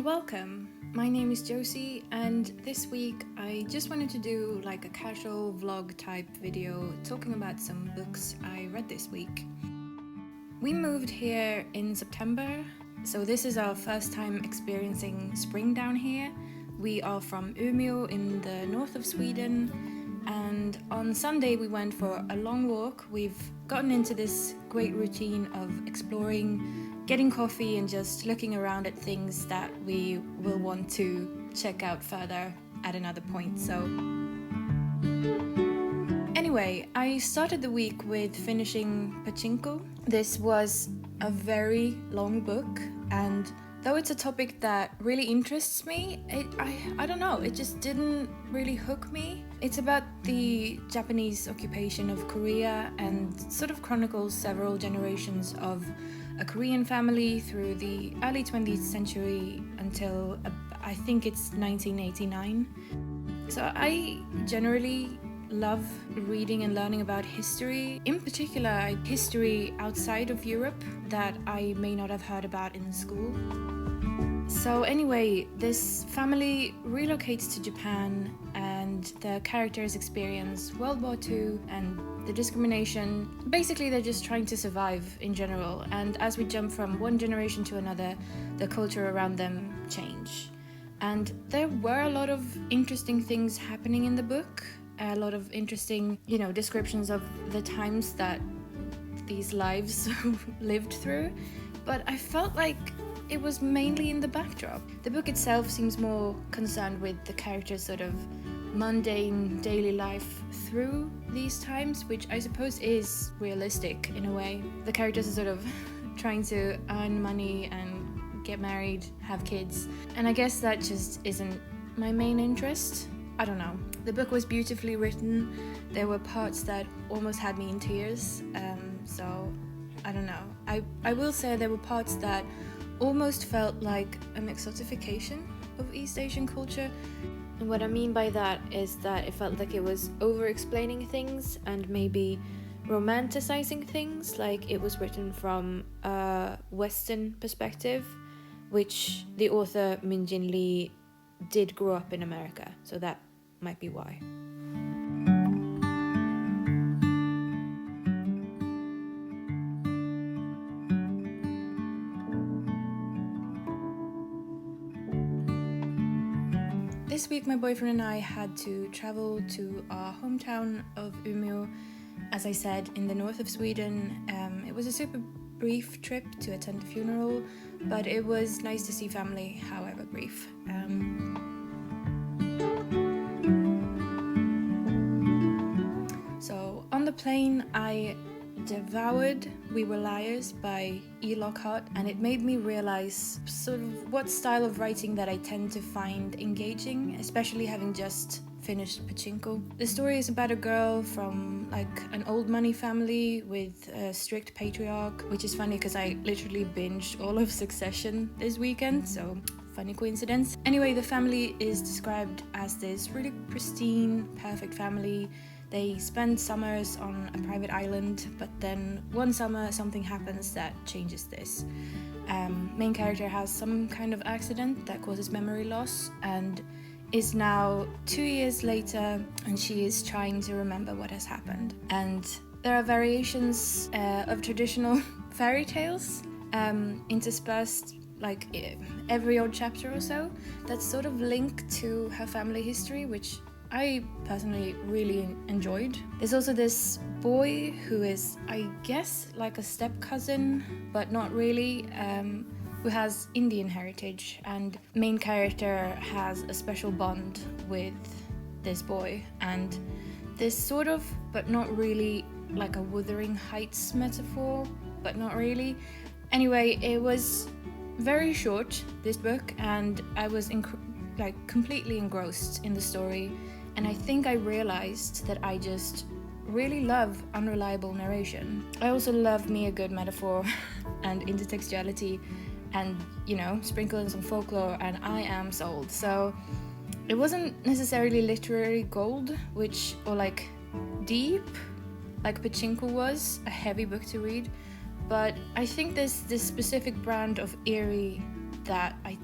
Welcome. My name is Josie, and this week I just wanted to do like a casual vlog type video talking about some books I read this week. We moved here in September, so this is our first time experiencing spring down here. We are from Umeå in the north of Sweden, and on Sunday we went for a long walk. We've gotten into this great routine of exploring, getting coffee and just looking around at things that we will want to check out further at another point. So anyway, I started the week with finishing Pachinko. This was a very long book, and though it's a topic that really interests me, I don't know, it just didn't really hook me. It's about the Japanese occupation of Korea and sort of chronicles several generations of a Korean family through the early 20th century until I think it's 1989. So I generally love reading and learning about history, in particular history outside of Europe that I may not have heard about in school. So anyway, this family relocates to Japan and the characters experience World War II and the discrimination. Basically, they're just trying to survive in general, and as we jump from one generation to another, the culture around them change. And there were a lot of interesting things happening in the book, a lot of interesting, descriptions of the times that these lives lived through, but I felt like it was mainly in the backdrop. The book itself seems more concerned with the characters' sort of mundane daily life through these times, which I suppose is realistic in a way. The characters are sort of trying to earn money and get married, have kids, and I guess that just isn't my main interest. I don't know. The book was beautifully written. There were parts that almost had me in tears, so I don't know. I will say there were parts that almost felt like an exotification of East Asian culture. And what I mean by that is that it felt like it was over-explaining things and maybe romanticizing things, like it was written from a Western perspective, which the author Min Jin Lee did grow up in America, so that might be why. This week my boyfriend and I had to travel to our hometown of Umeå, as I said, in the north of Sweden. It was a super brief trip to attend a funeral, but it was nice to see family, however brief. So on the plane I devoured We Were Liars by Lockhart, and it made me realize sort of what style of writing that I tend to find engaging, especially having just finished Pachinko. The story is about a girl from like an old money family with a strict patriarch, which is funny because I literally binged all of Succession this weekend, so funny coincidence. Anyway, the family is described as this really pristine, perfect family. They spend summers on a private island, but then one summer something happens that changes this. Main character has some kind of accident that causes memory loss and is now 2 years later, and she is trying to remember what has happened. And there are variations of traditional fairy tales interspersed like every odd chapter or so that's sort of linked to her family history, which I personally really enjoyed. There's also this boy who is, I guess, like a step-cousin, but not really, who has Indian heritage, and main character has a special bond with this boy, and this sort of, but not really, like a Wuthering Heights metaphor, but not really. Anyway, it was very short, this book, and I was completely engrossed in the story. And I think I realized that I just really love unreliable narration. I also love me a good metaphor and intertextuality and, sprinkle in some folklore, and I am sold. So it wasn't necessarily literary gold, or like deep, like Pachinko was, a heavy book to read, but I think there's this specific brand of eerie that I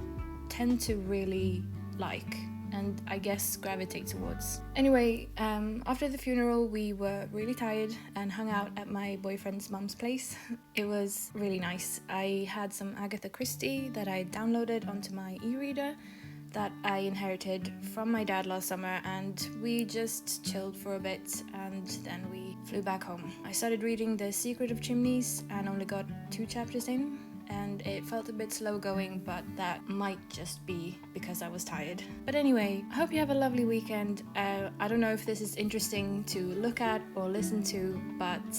tend to really like and I guess gravitate towards. Anyway, after the funeral we were really tired and hung out at my boyfriend's mum's place. It was really nice. I had some Agatha Christie that I downloaded onto my e-reader that I inherited from my dad last summer, and we just chilled for a bit and then we flew back home. I started reading The Secret of Chimneys and only got 2 chapters in, and it felt a bit slow going, but that might just be because I was tired. But anyway, I hope you have a lovely weekend. I don't know if this is interesting to look at or listen to, but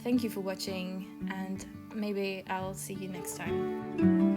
thank you for watching and maybe I'll see you next time.